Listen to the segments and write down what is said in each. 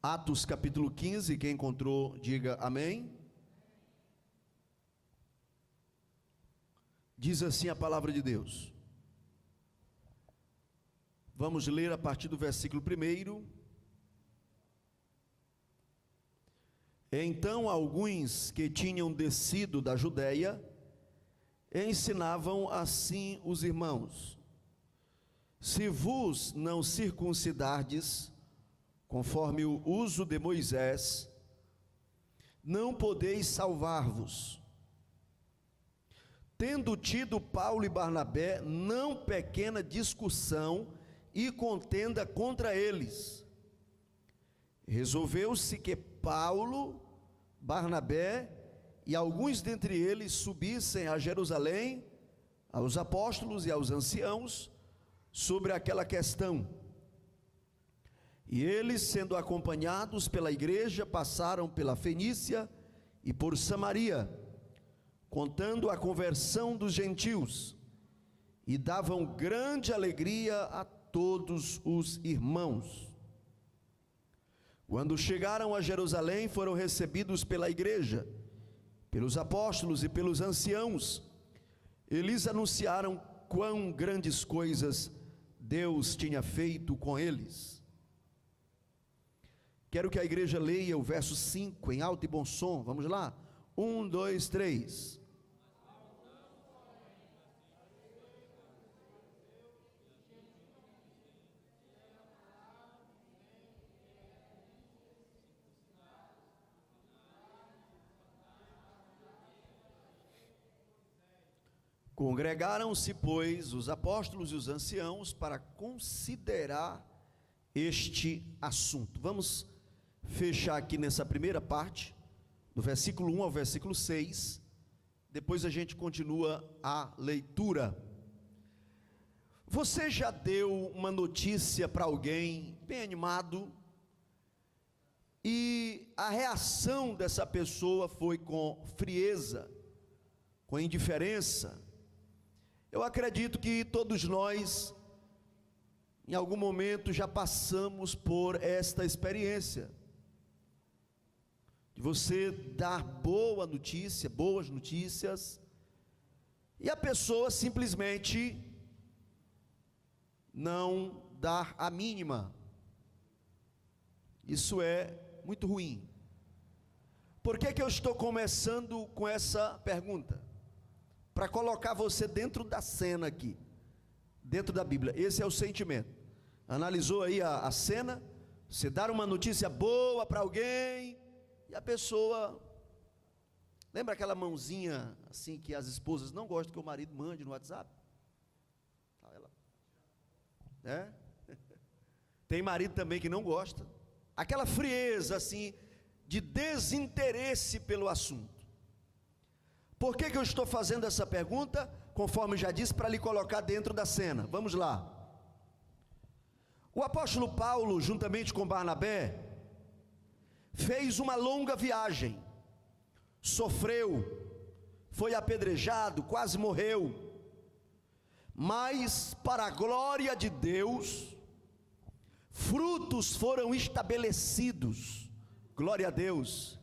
Atos capítulo 15, quem encontrou, diga amém. Diz assim a palavra de Deus. Vamos ler a partir do versículo 1. Então alguns que tinham descido da Judéia ensinavam assim os irmãos: se vos não circuncidardes, conforme o uso de Moisés, não podeis salvar-vos. Tendo tido Paulo e Barnabé não pequena discussão e contenda contra eles, resolveu-se que Paulo, Barnabé e alguns dentre eles subissem a Jerusalém aos apóstolos e aos anciãos sobre aquela questão. E eles, sendo acompanhados pela igreja, passaram pela Fenícia e por Samaria, contando a conversão dos gentios, e davam grande alegria a todos os irmãos. Quando chegaram a Jerusalém, foram recebidos pela igreja, pelos apóstolos e pelos anciãos. Eles anunciaram quão grandes coisas Deus tinha feito com eles. Quero que a igreja leia o verso 5 em alto e bom som. Vamos lá? 1, 2, 3. Congregaram-se, pois, os apóstolos e os anciãos para considerar este assunto. Vamos fechar aqui nessa primeira parte, do versículo 1 ao versículo 6, depois a gente continua a leitura. Você já deu uma notícia para alguém bem animado, e a reação dessa pessoa foi com frieza, com indiferença? Eu acredito que todos nós, em algum momento, já passamos por esta experiência, de você dar boas notícias, e a pessoa simplesmente não dar a mínima. Isso é muito ruim. Por que eu estou começando com essa pergunta? Para colocar você dentro da cena aqui, dentro da Bíblia. Esse é o sentimento. Analisou aí a cena? Você dar uma notícia boa para alguém, e a pessoa, lembra aquela mãozinha assim que as esposas não gostam que o marido mande no WhatsApp? Tem marido também que não gosta. Aquela frieza assim, de desinteresse pelo assunto. Por que eu estou fazendo essa pergunta? Conforme já disse, para lhe colocar dentro da cena. Vamos lá. O apóstolo Paulo, juntamente com Barnabé, fez uma longa viagem, sofreu, foi apedrejado, quase morreu, mas para a glória de Deus, frutos foram estabelecidos, glória a Deus,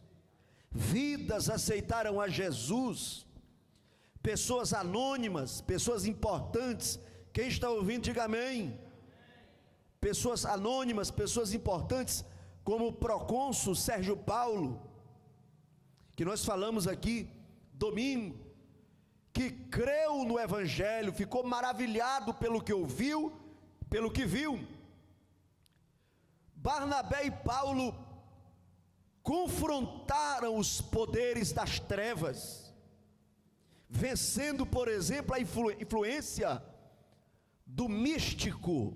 vidas aceitaram a Jesus, pessoas anônimas, pessoas importantes. Quem está ouvindo, diga amém. Pessoas anônimas, pessoas importantes, como o procônsul Sérgio Paulo, que nós falamos aqui domingo, que creu no Evangelho, ficou maravilhado pelo que ouviu, pelo que viu. Barnabé e Paulo confrontaram os poderes das trevas, vencendo, por exemplo, a influência do místico,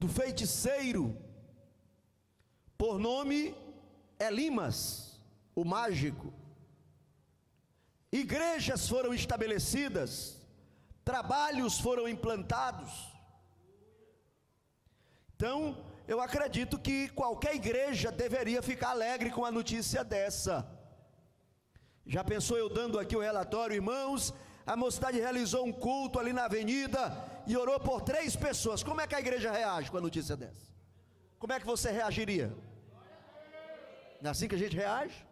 do feiticeiro, por nome Elimas, o mágico. Igrejas foram estabelecidas, trabalhos foram implantados. Então, eu acredito que qualquer igreja deveria ficar alegre com a notícia dessa. Já pensou eu dando aqui o relatório, irmãos? A mocidade realizou um culto ali na avenida e orou por 3 pessoas. Como é que a igreja reage com a notícia dessa? Como é que você reagiria? É assim que a gente reage.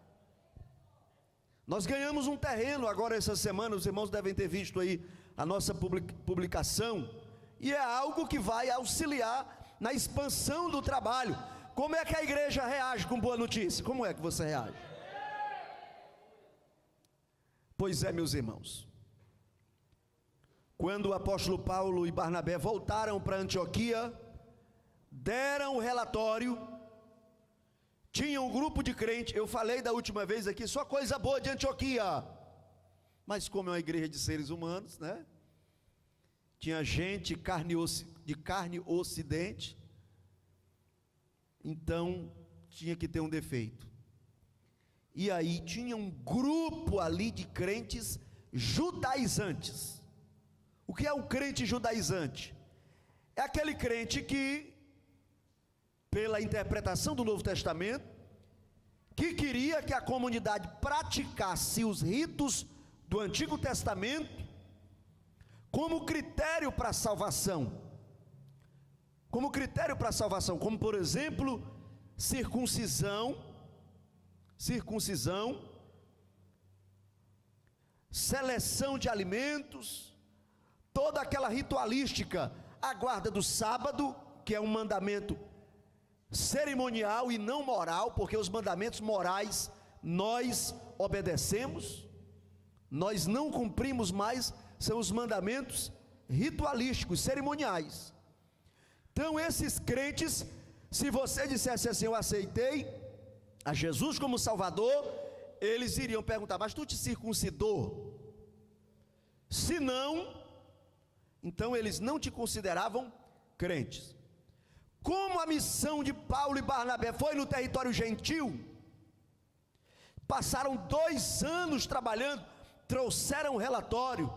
Nós ganhamos um terreno agora essa semana, os irmãos devem ter visto aí a nossa publicação, e é algo que vai auxiliar na expansão do trabalho. Como é que a igreja reage com boa notícia? Como é que você reage? Pois é, meus irmãos, quando o apóstolo Paulo e Barnabé voltaram para Antioquia, deram o relatório. Tinha um grupo de crentes, eu falei da última vez aqui, só coisa boa de Antioquia, mas como é uma igreja de seres humanos, né? Tinha gente de carne ocidente, então tinha que ter um defeito. E aí tinha um grupo ali de crentes judaizantes. O que é um crente judaizante? É aquele crente que, pela interpretação do Novo Testamento, que queria que a comunidade praticasse os ritos do Antigo Testamento como critério para a salvação. Como critério para a salvação, como por exemplo, circuncisão, seleção de alimentos, toda aquela ritualística, a guarda do sábado, que é um mandamento cerimonial e não moral, porque os mandamentos morais nós obedecemos, nós não cumprimos mais, são os mandamentos ritualísticos, cerimoniais. Então esses crentes, se você dissesse assim, eu aceitei a Jesus como Salvador, eles iriam perguntar, mas tu te circuncidou? Se não, então eles não te consideravam crentes. Como a missão de Paulo e Barnabé foi no território gentil, passaram 2 anos trabalhando, trouxeram um relatório.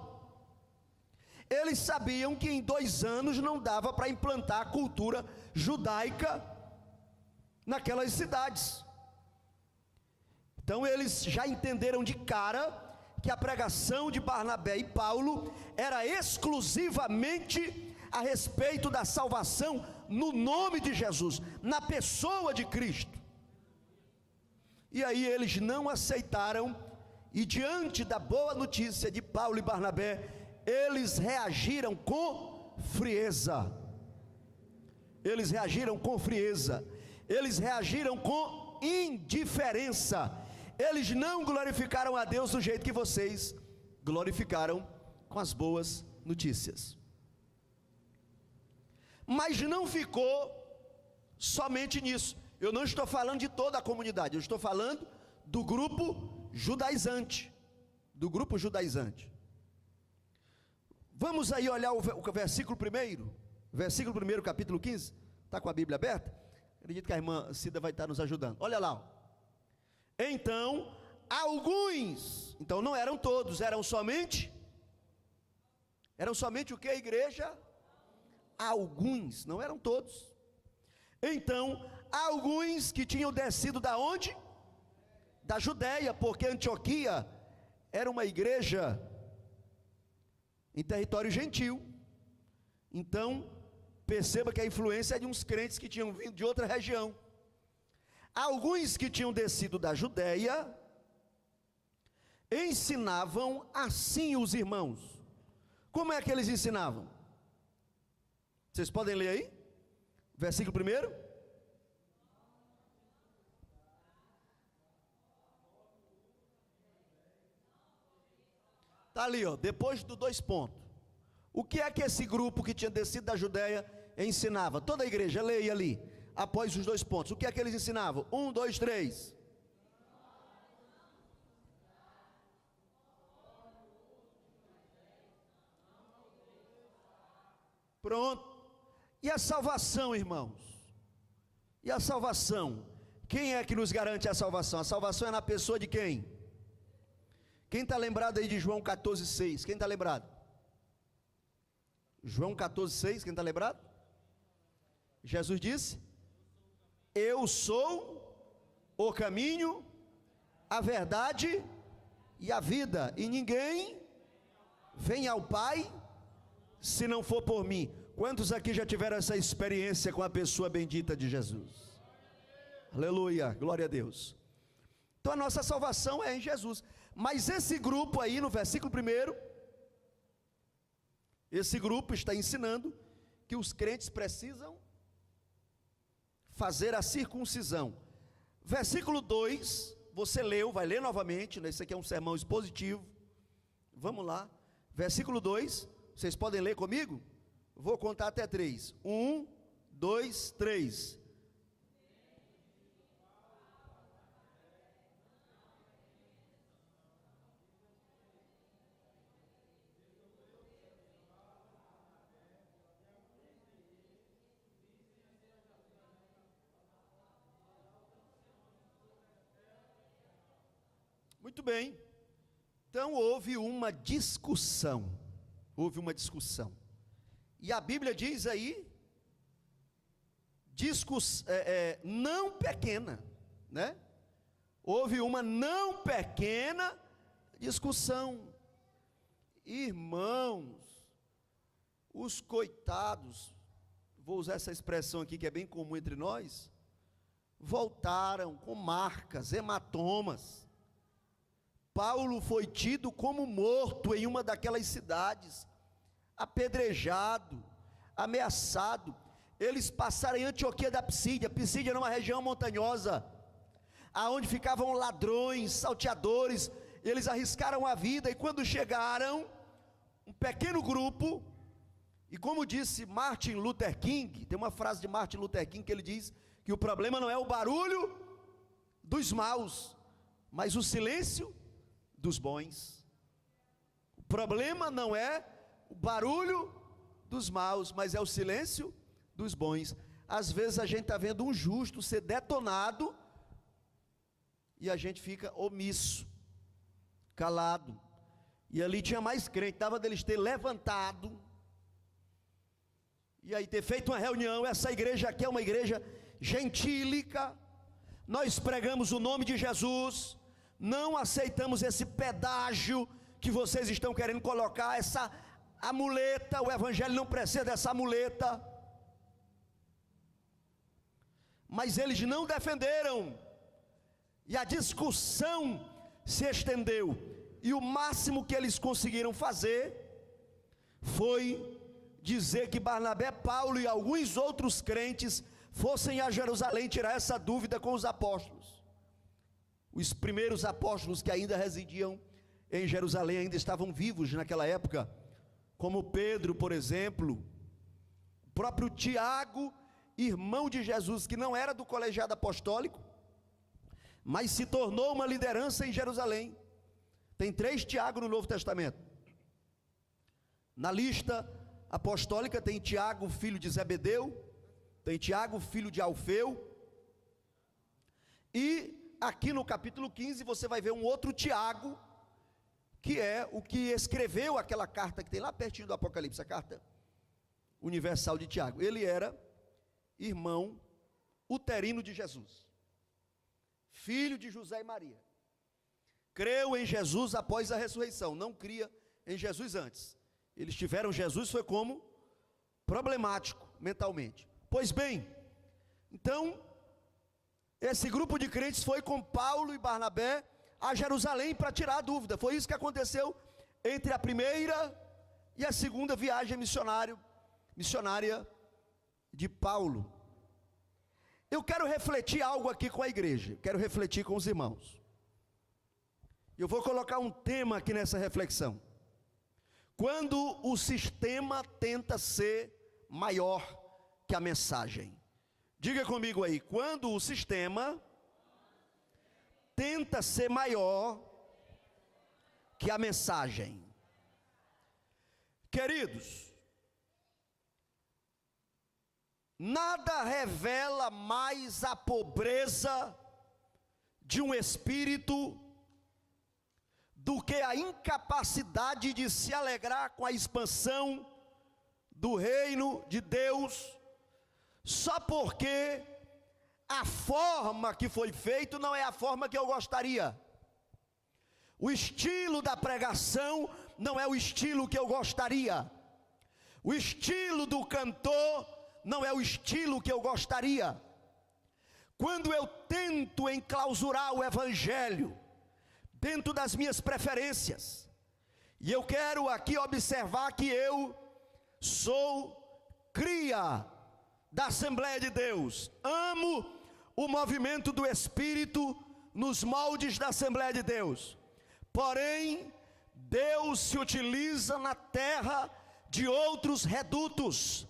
Eles sabiam que em 2 anos não dava para implantar a cultura judaica naquelas cidades. Então eles já entenderam de cara que a pregação de Barnabé e Paulo era exclusivamente a respeito da salvação no nome de Jesus, na pessoa de Cristo. E aí eles não aceitaram, e diante da boa notícia de Paulo e Barnabé, eles reagiram com frieza. Eles reagiram com frieza. Eles reagiram com indiferença. Eles não glorificaram a Deus do jeito que vocês glorificaram com as boas notícias. Mas não ficou somente nisso. Eu não estou falando de toda a comunidade, eu estou falando do grupo judaizante. Do grupo judaizante. Vamos aí olhar o versículo 1, versículo 1, capítulo 15. Está com a Bíblia aberta? Acredito que a irmã Cida vai estar nos ajudando. Olha lá, ó. Então, alguns, então não eram todos, eram somente o que, a igreja? Alguns, não eram todos. Então, alguns que tinham descido da onde? Da Judéia, porque Antioquia era uma igreja em território gentil. Então, perceba que a influência é de uns crentes que tinham vindo de outra região. Alguns que tinham descido da Judéia ensinavam assim os irmãos. Como é que eles ensinavam? Vocês podem ler aí? Versículo 1. Está ali, ó, depois dos 2 pontos. O que é que esse grupo que tinha descido da Judéia ensinava? Toda a igreja, leia ali, após os 2 pontos. O que é que eles ensinavam? 1, 2, 3. Pronto. E a salvação, irmãos? E a salvação? Quem é que nos garante a salvação? A salvação é na pessoa de quem? Quem está lembrado aí de João 14,6? Quem está lembrado? João 14,6, quem está lembrado? Jesus disse: eu sou o caminho, a verdade e a vida, e ninguém vem ao Pai se não for por mim. Quantos aqui já tiveram essa experiência com a pessoa bendita de Jesus? Aleluia, glória a Deus. Então a nossa salvação é em Jesus. Mas esse grupo aí, no versículo 1, esse grupo está ensinando que os crentes precisam fazer a circuncisão. Versículo 2, você leu, vai ler novamente, né? Esse aqui é um sermão expositivo. Vamos lá, versículo 2, vocês podem ler comigo? Vou contar até 3. 1, 2, 3. Muito bem. Então houve uma discussão. E a Bíblia diz aí, não pequena, né? Houve uma não pequena discussão. Irmãos, os coitados, vou usar essa expressão aqui que é bem comum entre nós, voltaram com marcas, hematomas. Paulo foi tido como morto em uma daquelas cidades, apedrejado, ameaçado. Eles passaram em Antioquia da Psídia. Psídia era uma região montanhosa, aonde ficavam ladrões, salteadores. Eles arriscaram a vida, e quando chegaram, um pequeno grupo, e como disse Martin Luther King, tem uma frase de Martin Luther King que ele diz que o problema não é o barulho dos maus, mas o silêncio dos bons. O problema não é o barulho dos maus, mas é o silêncio dos bons. Às vezes a gente está vendo um justo ser detonado e a gente fica omisso, calado. E ali tinha mais crente, dava deles ter levantado e aí ter feito uma reunião. Essa igreja aqui é uma igreja gentílica, nós pregamos o nome de Jesus, não aceitamos esse pedágio que vocês estão querendo colocar, essa amuleta. O evangelho não precisa dessa amuleta. Mas eles não defenderam, e a discussão se estendeu, e o máximo que eles conseguiram fazer foi dizer que Barnabé, Paulo e alguns outros crentes fossem a Jerusalém tirar essa dúvida com os apóstolos. Os primeiros apóstolos que ainda residiam em Jerusalém ainda estavam vivos naquela época, como Pedro, por exemplo, o próprio Tiago, irmão de Jesus, que não era do colegiado apostólico, mas se tornou uma liderança em Jerusalém. Tem 3 Tiago no Novo Testamento. Na lista apostólica tem Tiago, filho de Zebedeu, tem Tiago, filho de Alfeu, e aqui no capítulo 15 você vai ver um outro Tiago, que é o que escreveu aquela carta que tem lá pertinho do Apocalipse, a carta universal de Tiago. Ele era irmão uterino de Jesus, filho de José e Maria, creu em Jesus após a ressurreição, não cria em Jesus antes. Eles tiveram Jesus, foi como problemático mentalmente. Pois bem, então esse grupo de crentes foi com Paulo e Barnabé a Jerusalém para tirar a dúvida. Foi isso que aconteceu entre a primeira e a segunda viagem missionária de Paulo. Eu quero refletir algo aqui com a igreja, quero refletir com os irmãos. Eu vou colocar um tema aqui nessa reflexão. Quando o sistema tenta ser maior que a mensagem. Diga comigo aí, quando o sistema tenta ser maior que a mensagem. Queridos, nada revela mais a pobreza de um espírito do que a incapacidade de se alegrar com a expansão do reino de Deus, só porque a forma que foi feito não é a forma que eu gostaria, o estilo da pregação não é o estilo que eu gostaria, o estilo do cantor não é o estilo que eu gostaria. quando eu tento enclausurar o evangelho dentro das minhas preferências, e eu quero aqui observar que eu sou cria da Assembleia de Deus, amo o movimento do Espírito nos moldes da Assembleia de Deus, porém, Deus se utiliza na terra de outros redutos,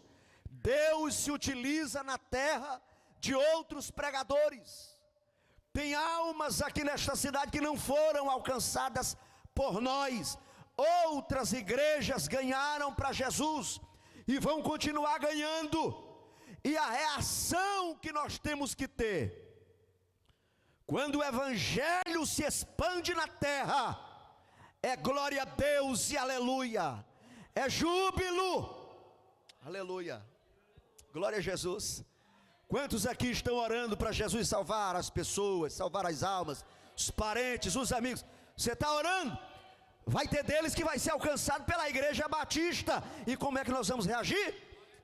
Deus se utiliza na terra de outros pregadores. Tem almas aqui nesta cidade que não foram alcançadas por nós, outras igrejas ganharam para Jesus, e vão continuar ganhando, e a reação que nós temos que ter, quando o evangelho se expande na terra, é glória a Deus e aleluia, é júbilo, aleluia, glória a Jesus. Quantos aqui estão orando para Jesus salvar as pessoas, salvar as almas, os parentes, os amigos? Você está orando? Vai ter deles que vai ser alcançado pela igreja batista, e como é que nós vamos reagir?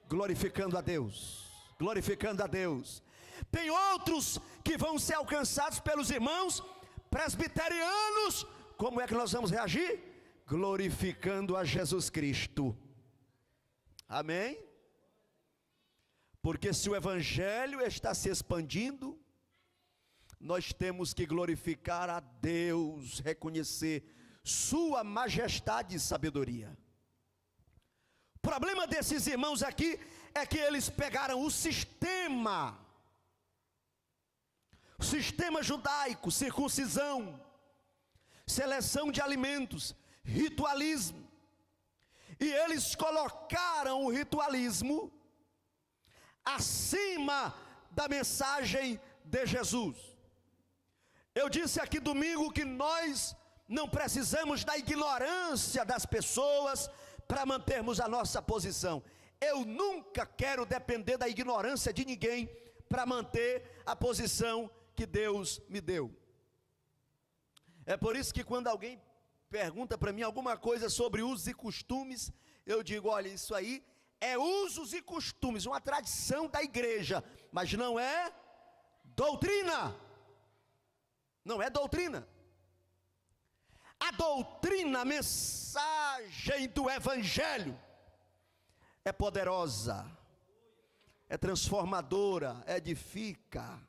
Glorificando a Deus, glorificando a Deus. Tem outros que vão ser alcançados pelos irmãos presbiterianos, como é que nós vamos reagir? Glorificando a Jesus Cristo, amém? Porque se o evangelho está se expandindo, nós temos que glorificar a Deus, reconhecer sua majestade e sabedoria. O problema desses irmãos aqui é que eles pegaram o sistema judaico, circuncisão, seleção de alimentos, ritualismo, e eles colocaram o ritualismo acima da mensagem de Jesus. Eu disse aqui domingo que nós não precisamos da ignorância das pessoas para mantermos a nossa posição. Eu nunca quero depender da ignorância de ninguém para manter a posição que Deus me deu. É por isso que quando alguém pergunta para mim alguma coisa sobre usos e costumes, eu digo, olha, isso aí é usos e costumes, uma tradição da igreja, mas não é doutrina, não é doutrina. A doutrina, a mensagem do evangelho é poderosa, é transformadora, edifica.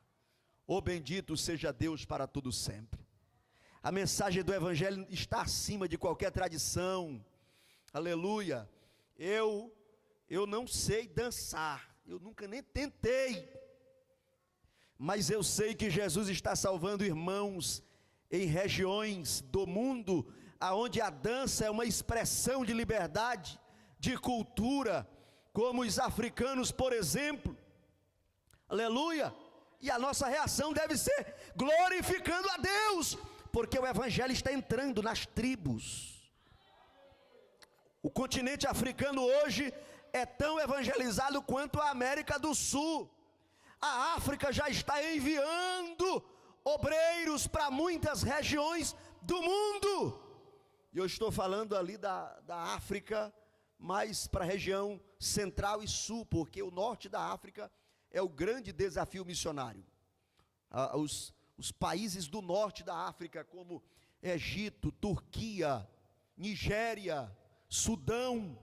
Oh, bendito seja Deus para tudo sempre. A mensagem do evangelho está acima de qualquer tradição, aleluia. Eu não sei dançar, eu nunca nem tentei, mas eu sei que Jesus está salvando irmãos em regiões do mundo, aonde a dança é uma expressão de liberdade, de cultura, como os africanos, por exemplo, aleluia, e a nossa reação deve ser glorificando a Deus, porque o evangelho está entrando nas tribos. O continente africano hoje é tão evangelizado quanto a América do Sul. A África já está enviando obreiros para muitas regiões do mundo, e eu estou falando ali da África, mais para a região central e sul, porque o norte da África é o grande desafio missionário. Os países do norte da África, como Egito, Turquia, Nigéria, Sudão,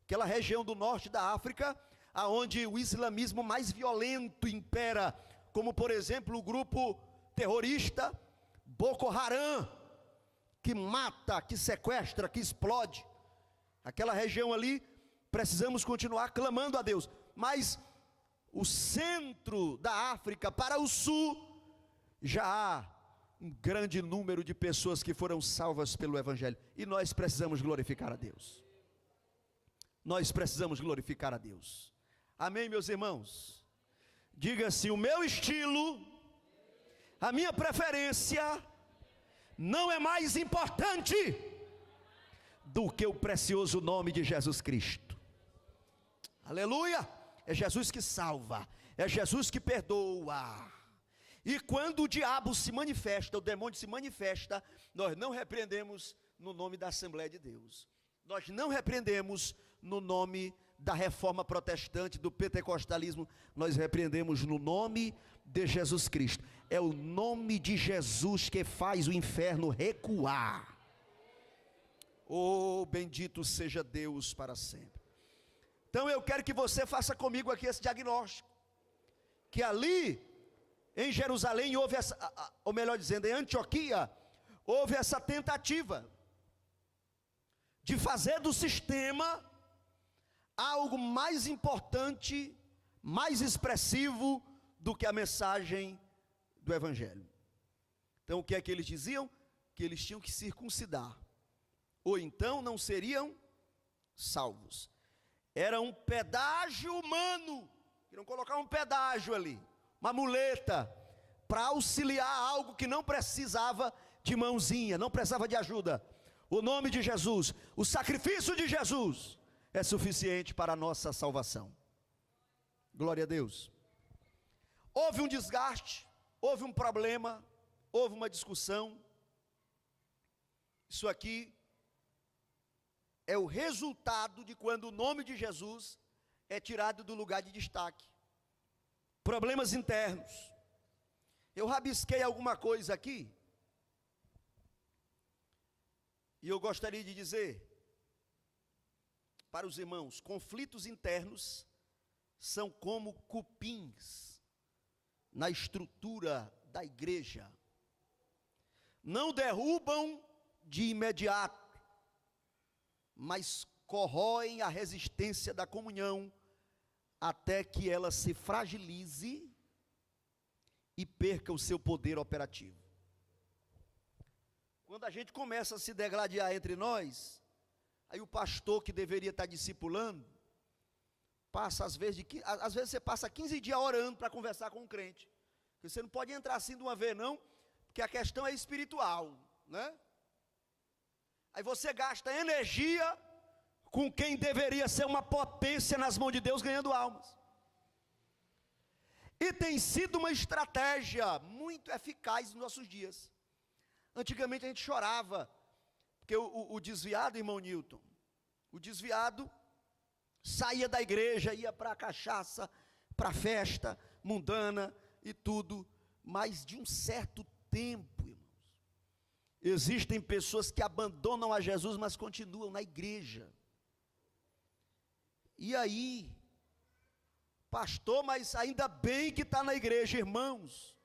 aquela região do norte da África, aonde o islamismo mais violento impera, como por exemplo o grupo terrorista Boko Haram, que mata, que sequestra, que explode. Aquela região ali, precisamos continuar clamando a Deus, mas o centro da África para o sul, já há um grande número de pessoas que foram salvas pelo evangelho, e nós precisamos glorificar a Deus. Nós precisamos glorificar a Deus. Amém, meus irmãos? Diga assim: o meu estilo, a minha preferência não é mais importante do que o precioso nome de Jesus Cristo. Aleluia! É Jesus que salva, é Jesus que perdoa. E quando o diabo se manifesta, o demônio se manifesta, nós não repreendemos no nome da Assembleia de Deus, nós não repreendemos no nome da reforma protestante, do pentecostalismo, nós repreendemos no nome de Jesus Cristo. É o nome de Jesus que faz o inferno recuar. Oh, bendito seja Deus para sempre. Então eu quero que você faça comigo aqui esse diagnóstico, que ali em Jerusalém houve essa, ou melhor dizendo, em Antioquia, houve essa tentativa de fazer do sistema algo mais importante, mais expressivo do que a mensagem do Evangelho. Então o que é que eles diziam? Que eles tinham que circuncidar, ou então não seriam salvos. Era um pedágio humano, queriam colocar um pedágio ali, uma muleta, para auxiliar algo que não precisava de mãozinha, não precisava de ajuda. O nome de Jesus, o sacrifício de Jesus é suficiente para a nossa salvação. Glória a Deus. Houve um desgaste, houve um problema, houve uma discussão. Isso aqui é o resultado de quando o nome de Jesus é tirado do lugar de destaque. Problemas internos. Eu rabisquei alguma coisa aqui, e eu gostaria de dizer para os irmãos: conflitos internos são como cupins na estrutura da igreja. Não derrubam de imediato, mas corroem a resistência da comunhão até que ela se fragilize e perca o seu poder operativo. Quando a gente começa a se degladiar entre nós, aí o pastor que deveria estar discipulando, passa às vezes você passa 15 dias orando para conversar com um crente, porque você não pode entrar assim de uma vez não, porque a questão é espiritual, né? Aí você gasta energia com quem deveria ser uma potência nas mãos de Deus, ganhando almas. E tem sido uma estratégia muito eficaz nos nossos dias. Antigamente a gente chorava, porque o desviado, irmão Newton, o desviado saía da igreja, ia para a cachaça, para a festa mundana e tudo, mas de um certo tempo, irmãos, existem pessoas que abandonam a Jesus, mas continuam na igreja. E aí, pastor, mas ainda bem que está na igreja, irmãos.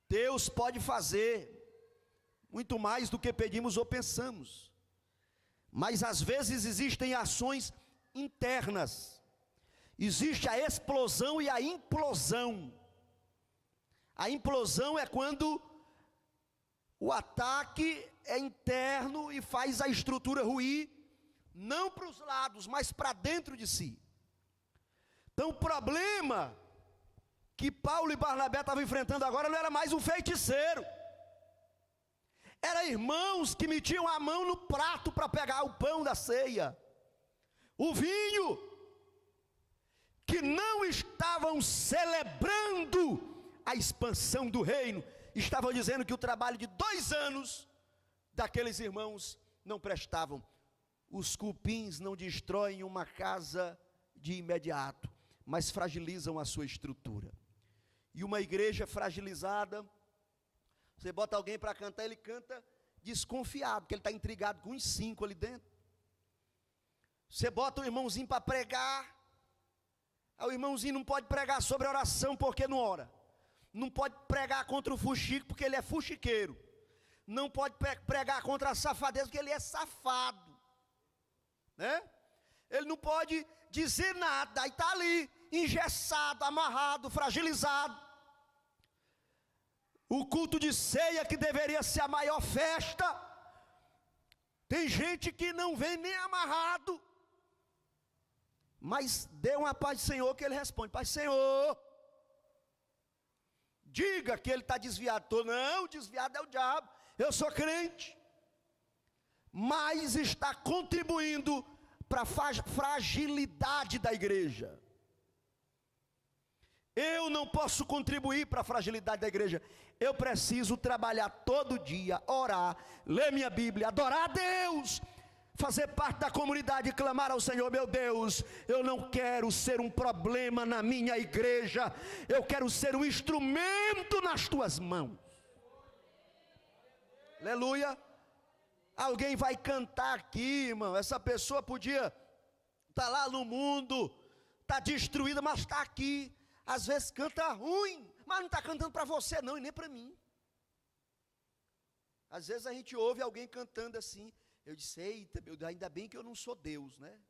Deus pode fazer muito mais do que pedimos ou pensamos, mas às vezes existem ações internas, existe a explosão e a implosão. A implosão é quando o ataque é interno e faz a estrutura ruir, não para os lados, mas para dentro de si. Então o problema que Paulo e Barnabé estavam enfrentando agora não era mais um feiticeiro, era irmãos que metiam a mão no prato para pegar o pão da ceia, o vinho, que não estavam celebrando a expansão do reino, estavam dizendo que o trabalho de 2 anos daqueles irmãos não prestavam. Os cupins não destroem uma casa de imediato, mas fragilizam a sua estrutura. E uma igreja fragilizada, você bota alguém para cantar, ele canta desconfiado, porque ele está intrigado com uns 5 ali dentro. Você bota um irmãozinho para pregar, aí o irmãozinho não pode pregar sobre oração porque não ora, não pode pregar contra o fuxico porque ele é fuxiqueiro, não pode pregar contra a safadeza porque ele é safado, né? Ele não pode dizer nada, aí está ali, engessado, amarrado, fragilizado. O culto de ceia, que deveria ser a maior festa, tem gente que não vem nem amarrado, mas dê uma paz do Senhor, que ele responde: Pai Senhor, diga que ele está desviado. Não, desviado é o diabo, eu sou crente, mas está contribuindo para a fragilidade da igreja. Eu não posso contribuir para a fragilidade da igreja, eu preciso trabalhar todo dia, orar, ler minha Bíblia, adorar a Deus, fazer parte da comunidade e clamar ao Senhor: meu Deus, eu não quero ser um problema na minha igreja, eu quero ser um instrumento nas tuas mãos. Aleluia. Alguém vai cantar aqui, irmão, essa pessoa podia estar lá no mundo, está destruída, mas está aqui. Às vezes canta ruim, mas não está cantando para você não, e nem para mim. Às vezes a gente ouve alguém cantando assim, eu disse: eita, meu Deus, ainda bem que eu não sou Deus, né?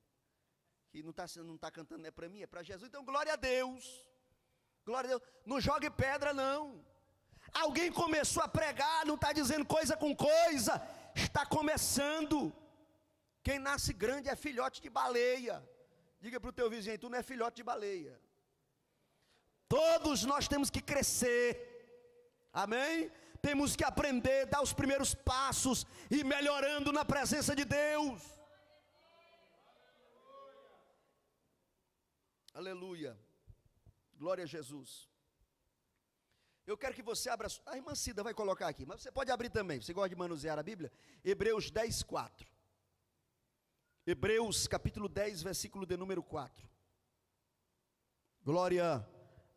Que não está cantando, não é para mim, é para Jesus. Então glória a Deus, glória a Deus. Não jogue pedra não. Alguém começou a pregar, não está dizendo coisa com coisa, está começando. Quem nasce grande é filhote de baleia. Diga para o teu vizinho: tu não é filhote de baleia. Todos nós temos que crescer, amém? Temos que aprender, dar os primeiros passos e melhorando na presença de Deus. Aleluia, glória a Jesus. Eu quero que você abra, a irmã Cida vai colocar aqui, mas você pode abrir também, você gosta de manusear a Bíblia? Hebreus 10, 4. Hebreus capítulo 10, versículo de número 4. Glória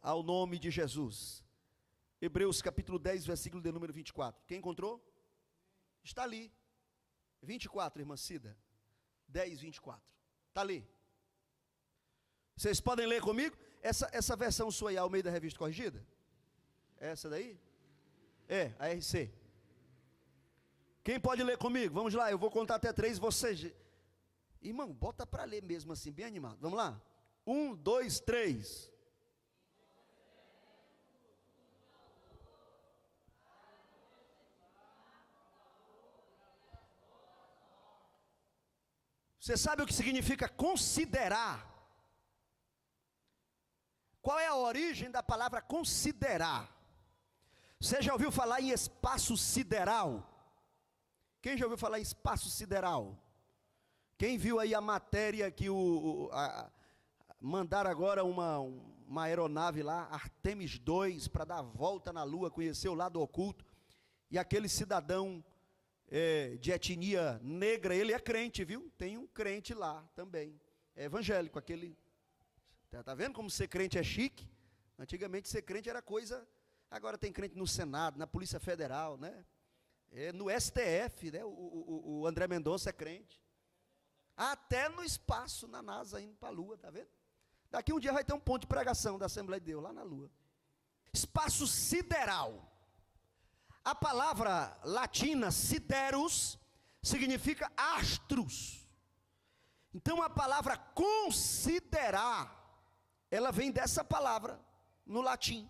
ao nome de Jesus. Hebreus capítulo 10, versículo de número 24. Quem encontrou? Está ali. 24, irmã Cida. 10, 24. Está ali. Vocês podem ler comigo? Essa versão sua aí, Almeida Revista Corrigida? Essa daí? É, a RC. Quem pode ler comigo? Vamos lá, eu vou contar até 3, vocês... Irmão, bota para ler mesmo assim, bem animado. Vamos lá? 1, 2, 3. Você sabe o que significa considerar? Qual é a origem da palavra considerar? Você já ouviu falar em espaço sideral? Quem já ouviu falar em espaço sideral? Quem viu aí a matéria que mandaram agora uma aeronave lá, Artemis 2, para dar a volta na Lua, conhecer o lado oculto, e aquele cidadão de etnia negra, ele é crente, viu? Tem um crente lá também, é evangélico, aquele, tá vendo como ser crente é chique? Antigamente ser crente era coisa, agora tem crente no Senado, na Polícia Federal, né? No STF, né? O André Mendonça é crente. Até no espaço, na NASA, indo para a Lua, tá vendo? Daqui um dia vai ter um ponto de pregação da Assembleia de Deus, lá na Lua. Espaço sideral. A palavra latina, siderus, significa astros. Então a palavra considerar, ela vem dessa palavra, no latim,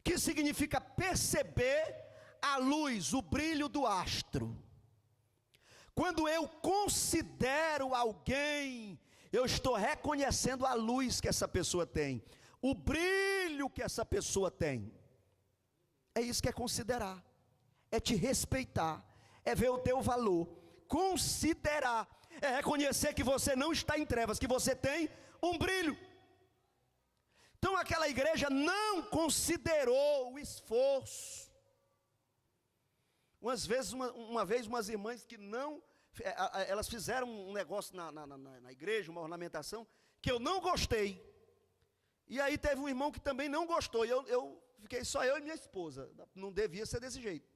que significa perceber a luz, o brilho do astro. Quando eu considero alguém, eu estou reconhecendo a luz que essa pessoa tem, o brilho que essa pessoa tem. É isso que é considerar, é te respeitar, é ver o teu valor. Considerar é reconhecer que você não está em trevas, que você tem um brilho. Então aquela igreja não considerou o esforço. Uma vez umas irmãs que não, elas fizeram um negócio na igreja, uma ornamentação, que eu não gostei. E aí teve um irmão que também não gostou, e eu fiquei só eu e minha esposa, não devia ser desse jeito.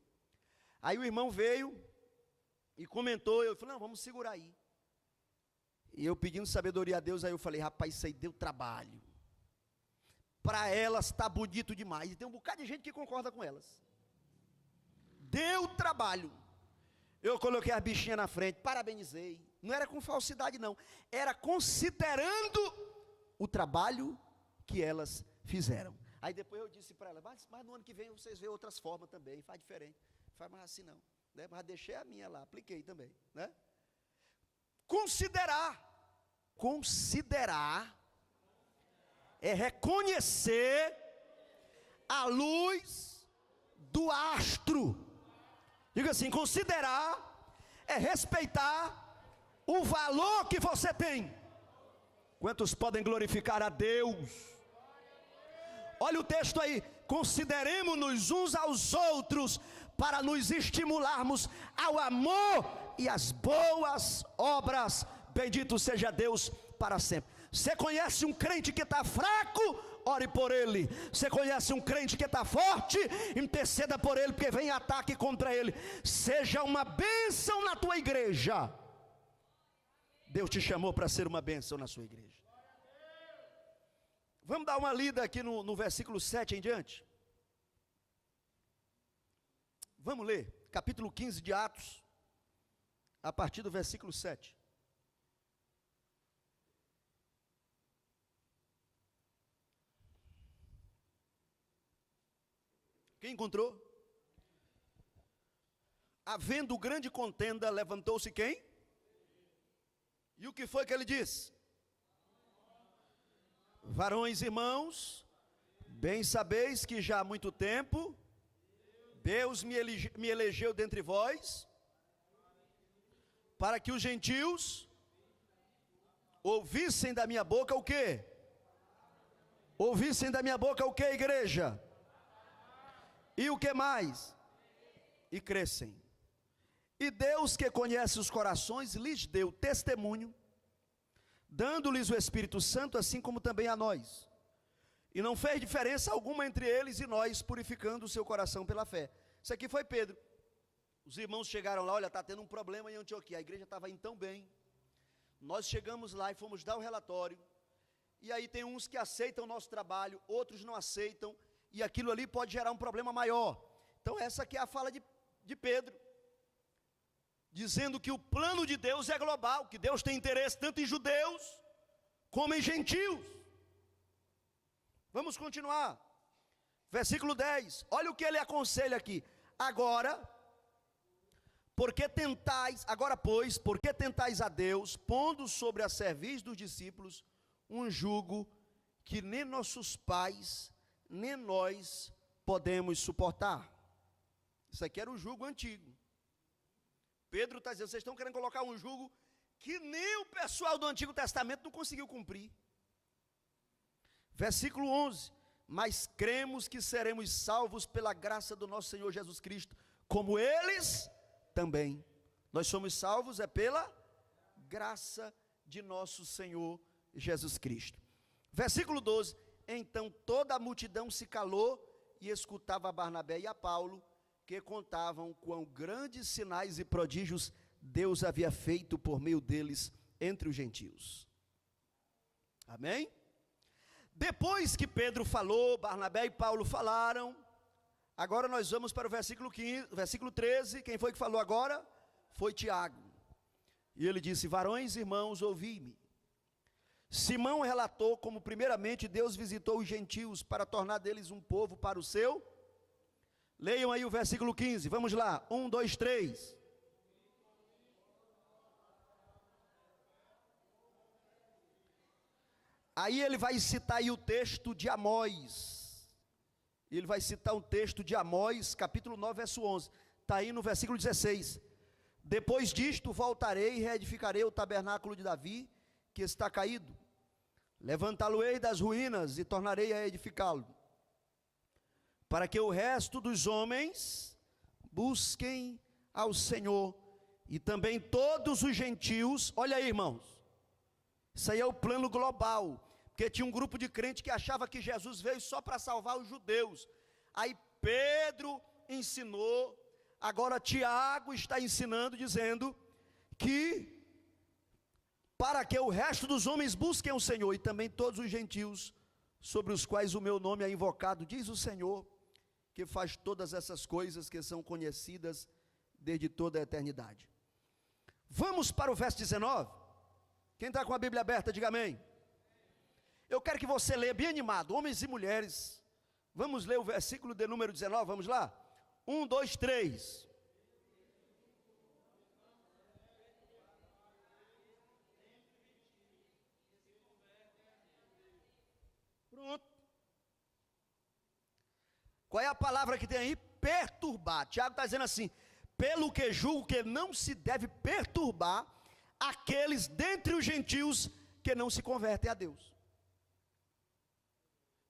Aí o irmão veio e comentou, eu falei: não, vamos segurar aí. E eu pedindo sabedoria a Deus, aí eu falei: rapaz, isso aí deu trabalho. Para elas está bonito demais, e tem um bocado de gente que concorda com elas. Deu trabalho. Eu coloquei as bichinhas na frente, parabenizei. Não era com falsidade não, era considerando o trabalho que elas fizeram. Aí depois eu disse para ela: mas no ano que vem vocês veem outras formas também, faz diferente. Faz mais assim não, né? Mas deixei a minha lá, apliquei também, né? Considerar é reconhecer a luz do astro. Diga assim: considerar é respeitar o valor que você tem. Quantos podem glorificar a Deus? Olha o texto aí: consideremos-nos uns aos outros para nos estimularmos ao amor e as boas obras. Bendito seja Deus para sempre. Você conhece um crente que está fraco? Ore por ele. Você conhece um crente que está forte? Interceda por ele, porque vem ataque contra ele. Seja uma bênção na tua igreja. Deus te chamou para ser uma bênção na sua igreja. Vamos dar uma lida aqui no versículo 7 em diante. Vamos ler, capítulo 15 de Atos, a partir do versículo 7. Quem encontrou? Havendo grande contenda, levantou-se quem? E o que foi que ele disse? Varões, irmãos, bem sabeis que já há muito tempo Deus me elegeu dentre vós, para que os gentios ouvissem da minha boca o quê? Ouvissem da minha boca o quê, igreja? E o que mais? E crescem. E Deus, que conhece os corações, lhes deu testemunho, dando-lhes o Espírito Santo, assim como também a nós. E não fez diferença alguma entre eles e nós, purificando o seu coração pela fé. Isso aqui foi Pedro. Os irmãos chegaram lá, olha, está tendo um problema em Antioquia. A igreja estava indo tão bem. Nós chegamos lá e fomos dar o relatório. E aí tem uns que aceitam o nosso trabalho, outros não aceitam. E aquilo ali pode gerar um problema maior. Então essa aqui é a fala de Pedro. Dizendo que o plano de Deus é global, que Deus tem interesse tanto em judeus como em gentios. Vamos continuar. Versículo 10. Olha o que ele aconselha aqui. Agora, pois, porque tentais a Deus, pondo sobre a cerviz dos discípulos um jugo que nem nossos pais, nem nós podemos suportar. Isso aqui era o jugo antigo. Pedro está dizendo, vocês estão querendo colocar um jugo que nem o pessoal do Antigo Testamento não conseguiu cumprir. Versículo 11, mas cremos que seremos salvos pela graça do nosso Senhor Jesus Cristo, como eles também. Nós somos salvos pela graça de nosso Senhor Jesus Cristo. Versículo 12, então toda a multidão se calou e escutava a Barnabé e a Paulo, que contavam quão grandes sinais e prodígios Deus havia feito por meio deles entre os gentios. Amém? Depois que Pedro falou, Barnabé e Paulo falaram, agora nós vamos para o versículo 13, quem foi que falou agora? Foi Tiago. E ele disse, varões, irmãos, ouvi-me. Simão relatou como primeiramente Deus visitou os gentios para tornar deles um povo para o seu. Leiam aí o versículo 15, vamos lá, 1, 2, 3. Aí ele vai citar aí o texto de Amós. Ele vai citar um texto de Amós, capítulo 9, verso 11. Está aí no versículo 16. Depois disto voltarei e reedificarei o tabernáculo de Davi, que está caído. Levantá-lo-ei das ruínas e tornarei a edificá-lo, para que o resto dos homens busquem ao Senhor, e também todos os gentios. Olha aí, irmãos, isso aí é o plano global, porque tinha um grupo de crentes que achava que Jesus veio só para salvar os judeus. Aí Pedro ensinou, agora Tiago está ensinando, dizendo que para que o resto dos homens busquem o Senhor, e também todos os gentios, sobre os quais o meu nome é invocado, diz o Senhor, que faz todas essas coisas que são conhecidas desde toda a eternidade. Vamos para o verso 19. Quem está com a Bíblia aberta, diga amém. Eu quero que você leia bem animado, homens e mulheres. Vamos ler o versículo de número 19, vamos lá? 1, 2, 3. Pronto. Qual é a palavra que tem aí? Perturbar. Tiago está dizendo assim, pelo que julgo que não se deve perturbar aqueles dentre os gentios que não se convertem a Deus.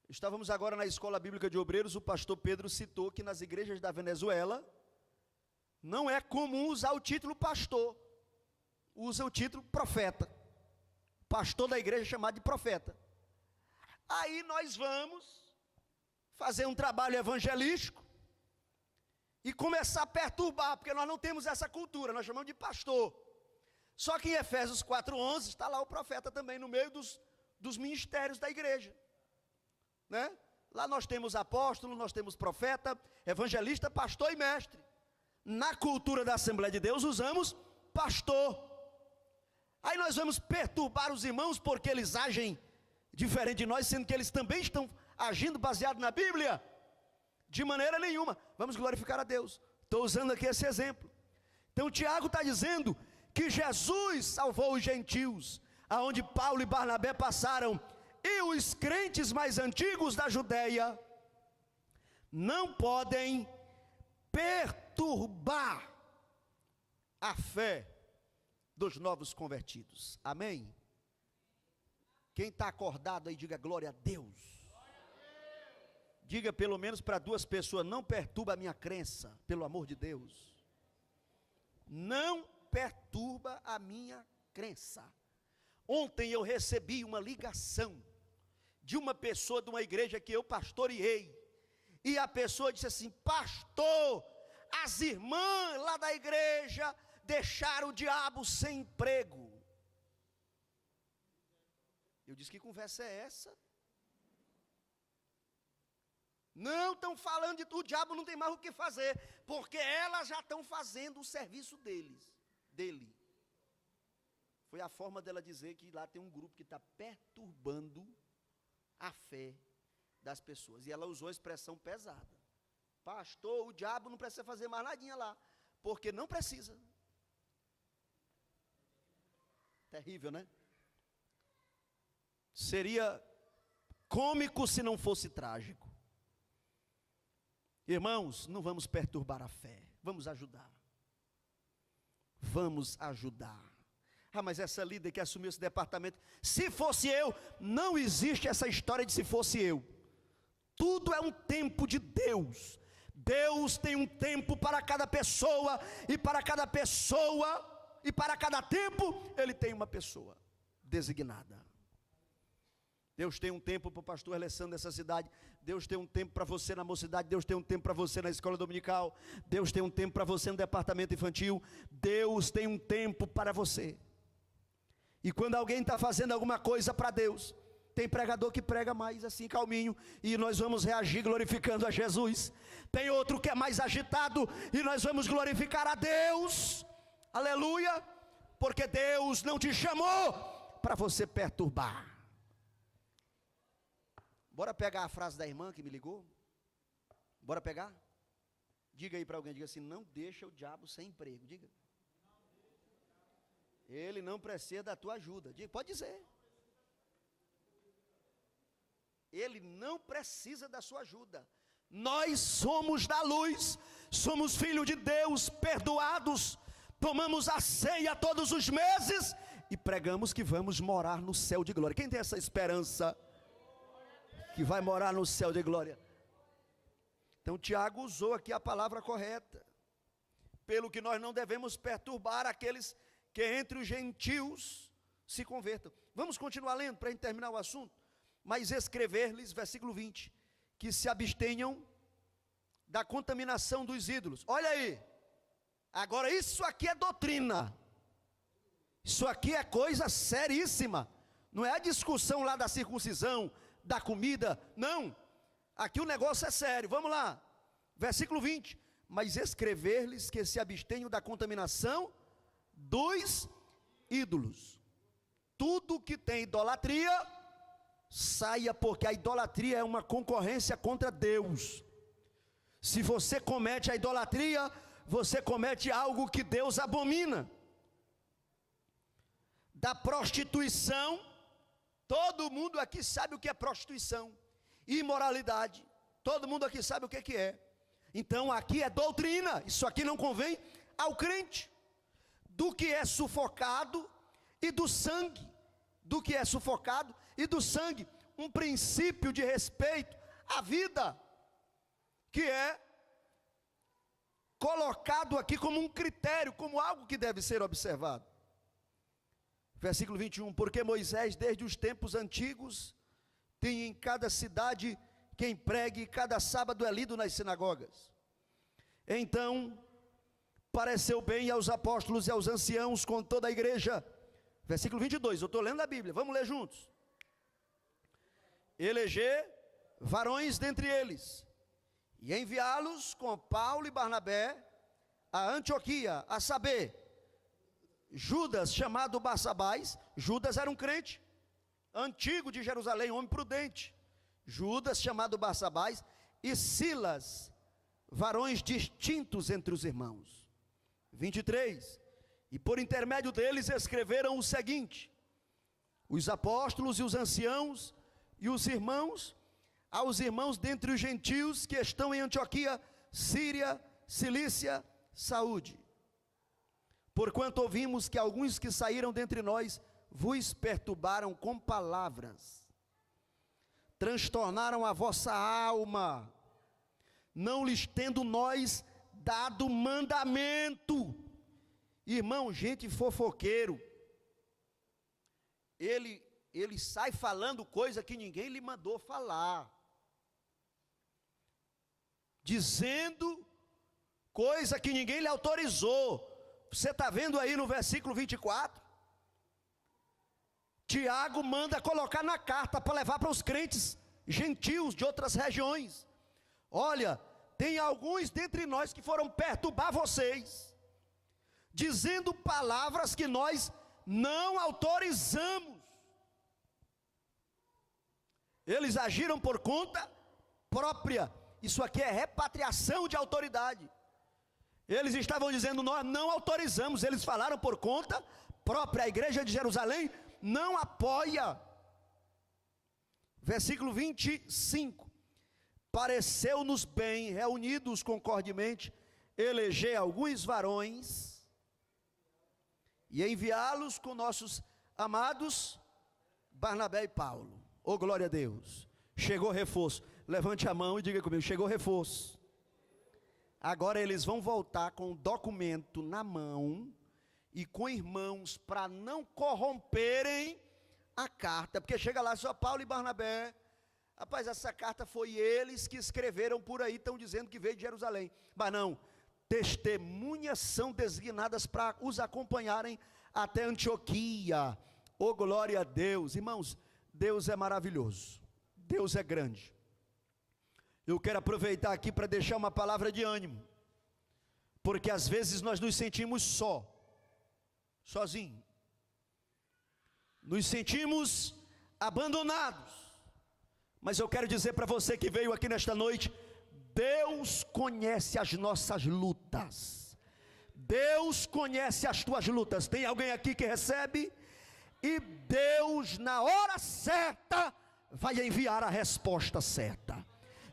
Estávamos agora na Escola Bíblica de Obreiros, o pastor Pedro citou que nas igrejas da Venezuela, não é comum usar o título pastor, usa o título profeta. Pastor da igreja é chamado de profeta. Aí nós vamos fazer um trabalho evangelístico e começar a perturbar, porque nós não temos essa cultura, nós chamamos de pastor. Só que em Efésios 4:11 está lá o profeta também, no meio dos ministérios da igreja, né? Lá nós temos apóstolo, nós temos profeta, evangelista, pastor e mestre. Na cultura da Assembleia de Deus usamos pastor. Aí nós vamos perturbar os irmãos porque eles agem diferente de nós, sendo que eles também estão agindo baseado na Bíblia? De maneira nenhuma. Vamos glorificar a Deus. Estou usando aqui esse exemplo. Então Tiago está dizendo que Jesus salvou os gentios, aonde Paulo e Barnabé passaram, e os crentes mais antigos da Judeia não podem perturbar a fé dos novos convertidos. Amém? Quem está acordado aí, diga glória a Deus. Diga pelo menos para 2 pessoas: não perturba a minha crença, pelo amor de Deus. Não perturba a minha crença. Ontem eu recebi uma ligação de uma pessoa de uma igreja que eu pastoreei, e a pessoa disse assim: pastor, as irmãs lá da igreja deixaram o diabo sem emprego. Eu disse: que conversa é essa? Não estão falando de tudo, o diabo não tem mais o que fazer, porque elas já estão fazendo o serviço dele. Foi a forma dela dizer que lá tem um grupo que está perturbando a fé das pessoas. E ela usou a expressão pesada: pastor, o diabo não precisa fazer mais nadinha lá, porque não precisa. Terrível, né? Seria cômico se não fosse trágico. Irmãos, não vamos perturbar a fé, vamos ajudar. Vamos ajudar. Ah, mas essa líder que assumiu esse departamento, se fosse eu, não existe essa história de se fosse eu. Tudo é um tempo de Deus. Deus tem um tempo para cada pessoa, e para cada tempo, Ele tem uma pessoa designada. Deus tem um tempo para o pastor Alessandro dessa cidade, Deus tem um tempo para você na mocidade, Deus tem um tempo para você na escola dominical, Deus tem um tempo para você no departamento infantil, Deus tem um tempo para você. E quando alguém está fazendo alguma coisa para Deus, tem pregador que prega mais assim, calminho, e nós vamos reagir glorificando a Jesus. Tem outro que é mais agitado, e nós vamos glorificar a Deus, aleluia, porque Deus não te chamou para você perturbar. Bora pegar a frase da irmã que me ligou? Bora pegar? Diga aí para alguém, diga assim: não deixa o diabo sem emprego. Diga. Ele não precisa da tua ajuda. Diga, pode dizer. Ele não precisa da sua ajuda. Nós somos da luz, somos filhos de Deus, perdoados, tomamos a ceia todos os meses e pregamos que vamos morar no céu de glória. Quem tem essa esperança que vai morar no céu de glória? Então Tiago usou aqui a palavra correta, pelo que nós não devemos perturbar aqueles que entre os gentios se convertam. Vamos continuar lendo para terminar o assunto. Mas escrever-lhes, versículo 20, que se abstenham da contaminação dos ídolos. Olha aí, agora isso aqui é doutrina, isso aqui é coisa seríssima, não é a discussão lá da circuncisão, da comida, não, aqui o negócio é sério. Vamos lá, versículo 20, mas escrever-lhes que se abstenham da contaminação dos ídolos. Tudo que tem idolatria, saia, porque a idolatria é uma concorrência contra Deus. Se você comete a idolatria, você comete algo que Deus abomina. Da prostituição, todo mundo aqui sabe o que é prostituição, imoralidade, todo mundo aqui sabe o que é. Então aqui é doutrina, isso aqui não convém ao crente. Do que é sufocado e do sangue, do que é sufocado e do sangue, um princípio de respeito à vida, que é colocado aqui como um critério, como algo que deve ser observado. Versículo 21, porque Moisés, desde os tempos antigos, tem em cada cidade quem pregue, cada sábado é lido nas sinagogas. Então, pareceu bem aos apóstolos e aos anciãos com toda a igreja. Versículo 22, eu estou lendo a Bíblia, vamos ler juntos. Eleger varões dentre eles, e enviá-los com Paulo e Barnabé a Antioquia, a saber, Judas, chamado Barsabás. Judas era um crente antigo de Jerusalém, homem prudente. Judas, chamado Barsabás, e Silas, varões distintos entre os irmãos. 23, e por intermédio deles escreveram o seguinte: os apóstolos e os anciãos e os irmãos, aos irmãos dentre os gentios que estão em Antioquia, Síria, Cilícia, saúde. Porquanto ouvimos que alguns que saíram dentre nós vos perturbaram com palavras, transtornaram a vossa alma, não lhes tendo nós dado mandamento. Irmão, gente fofoqueiro, ele sai falando coisa que ninguém lhe mandou falar, dizendo coisa que ninguém lhe autorizou. Você está vendo aí no versículo 24, Tiago manda colocar na carta para levar para os crentes gentios de outras regiões: olha, tem alguns dentre nós que foram perturbar vocês, dizendo palavras que nós não autorizamos. Eles agiram por conta própria. Isso aqui é repatriação de autoridade. Eles estavam dizendo: nós não autorizamos. Eles falaram por conta própria. A igreja de Jerusalém não apoia. Versículo 25: pareceu-nos bem, reunidos concordemente, eleger alguns varões e enviá-los com nossos amados Barnabé e Paulo. Oh, glória a Deus, chegou reforço. Levante a mão e diga comigo: chegou reforço. Agora eles vão voltar com o documento na mão e com irmãos, para não corromperem a carta, porque chega lá só Paulo e Barnabé. Rapaz, essa carta foi eles que escreveram por aí, estão dizendo que veio de Jerusalém. Mas não, testemunhas são designadas para os acompanharem até Antioquia. Oh, glória a Deus. Irmãos, Deus é maravilhoso, Deus é grande. Eu quero aproveitar aqui para deixar uma palavra de ânimo, porque às vezes nós nos sentimos sozinhos, nos sentimos abandonados, mas eu quero dizer para você que veio aqui nesta noite: Deus conhece as nossas lutas, Deus conhece as tuas lutas. Tem alguém aqui que recebe, e Deus na hora certa vai enviar a resposta certa,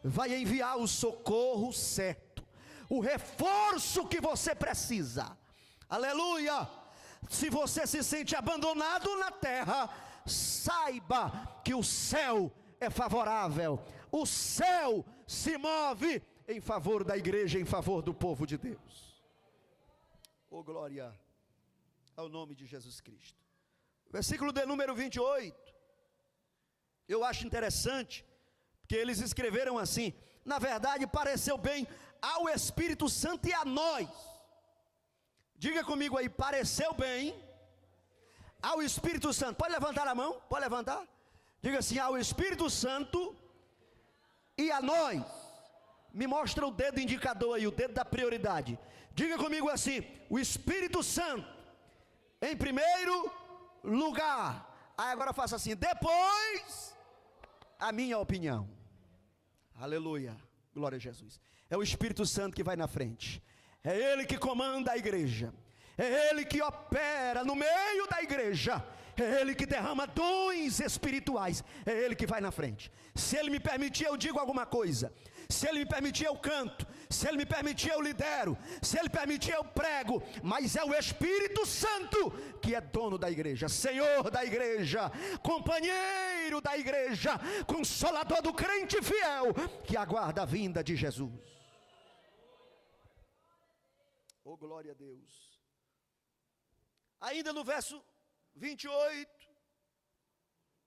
vai enviar o socorro certo, o reforço que você precisa. Aleluia! Se você se sente abandonado na terra, saiba que o céu é favorável, o céu se move em favor da igreja, em favor do povo de Deus. Oh, glória ao nome de Jesus Cristo. Versículo de número 28, eu acho interessante, porque eles escreveram assim: na verdade pareceu bem ao Espírito Santo e a nós. Diga comigo aí: pareceu bem ao Espírito Santo. Pode levantar a mão, pode levantar. Diga assim: ao Espírito Santo e a nós. Me mostra o dedo indicador aí, o dedo da prioridade. Diga comigo assim: o Espírito Santo em primeiro lugar. Aí agora faça assim: depois a minha opinião. Aleluia, glória a Jesus. É o Espírito Santo que vai na frente, é Ele que comanda a igreja, é Ele que opera no meio da igreja, é Ele que derrama dons espirituais, é Ele que vai na frente. Se Ele me permitir, eu digo alguma coisa. Se Ele me permitir, eu canto. Se Ele me permitir, eu lidero. Se Ele permitir, eu prego. Mas é o Espírito Santo que é dono da igreja, Senhor da igreja, companheiro da igreja, consolador do crente fiel, que aguarda a vinda de Jesus. Oh, glória a Deus. Ainda no verso 28,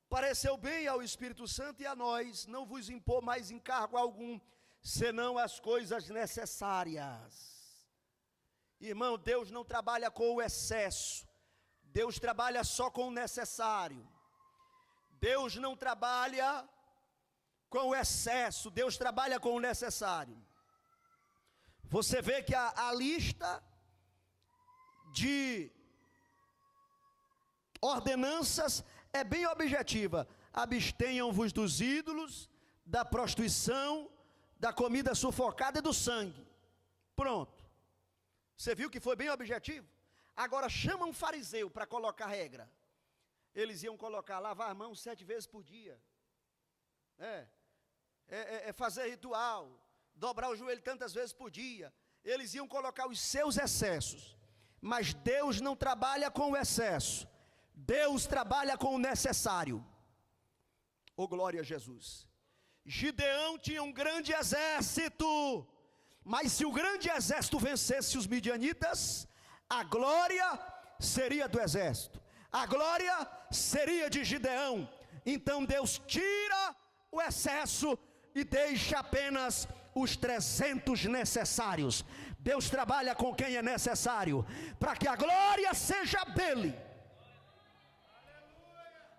pareceu bem ao Espírito Santo e a nós não vos impor mais encargo algum, senão as coisas necessárias. Irmão, Deus não trabalha com o excesso, Deus trabalha só com o necessário. Deus não trabalha com o excesso, Deus trabalha com o necessário. Você vê que a lista de ordenanças é bem objetiva. Abstenham-vos dos ídolos, da prostituição, da comida sufocada e do sangue. Pronto. Você viu que foi bem objetivo? Agora chama um fariseu para colocar regra. Eles iam colocar, lavar as mãos 7 vezes por dia. Fazer ritual, dobrar o joelho tantas vezes por dia. Eles iam colocar os seus excessos. Mas Deus não trabalha com o excesso. Deus trabalha com o necessário. Oh, glória a Jesus. Gideão tinha um grande exército, mas se o grande exército vencesse os midianitas, a glória seria do exército, a glória seria de Gideão. Então Deus tira o excesso e deixa apenas os 300 necessários. Deus trabalha com quem é necessário, para que a glória seja dele.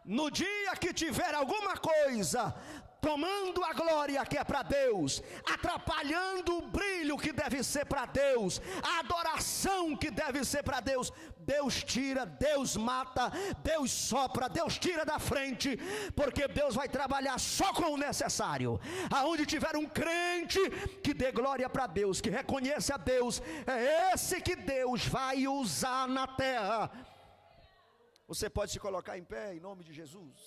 No dia que tiver alguma coisa tomando a glória que é para Deus, atrapalhando o brilho que deve ser para Deus, a adoração que deve ser para Deus, Deus tira, Deus mata, Deus sopra, Deus tira da frente, porque Deus vai trabalhar só com o necessário. Aonde tiver um crente que dê glória para Deus, que reconheça a Deus, é esse que Deus vai usar na terra. Você pode se colocar em pé em nome de Jesus.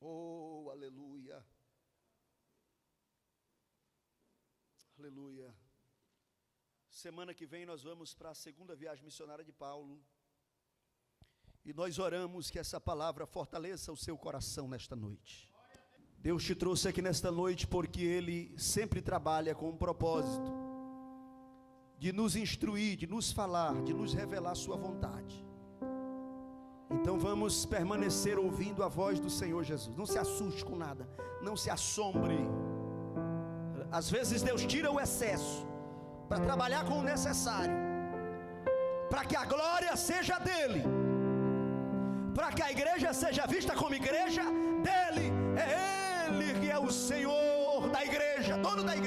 Oh, aleluia. Aleluia. Semana que vem nós vamos para a segunda viagem missionária de Paulo. E nós oramos que essa palavra fortaleça o seu coração nesta noite. Deus te trouxe aqui nesta noite porque Ele sempre trabalha com um propósito de nos instruir, de nos falar, de nos revelar a sua vontade. Então vamos permanecer ouvindo a voz do Senhor Jesus. Não se assuste com nada, não se assombre. Às vezes Deus tira o excesso para trabalhar com o necessário, para que a glória seja dele, para que a igreja seja vista como igreja dele. É Ele que é o Senhor da igreja, dono da igreja.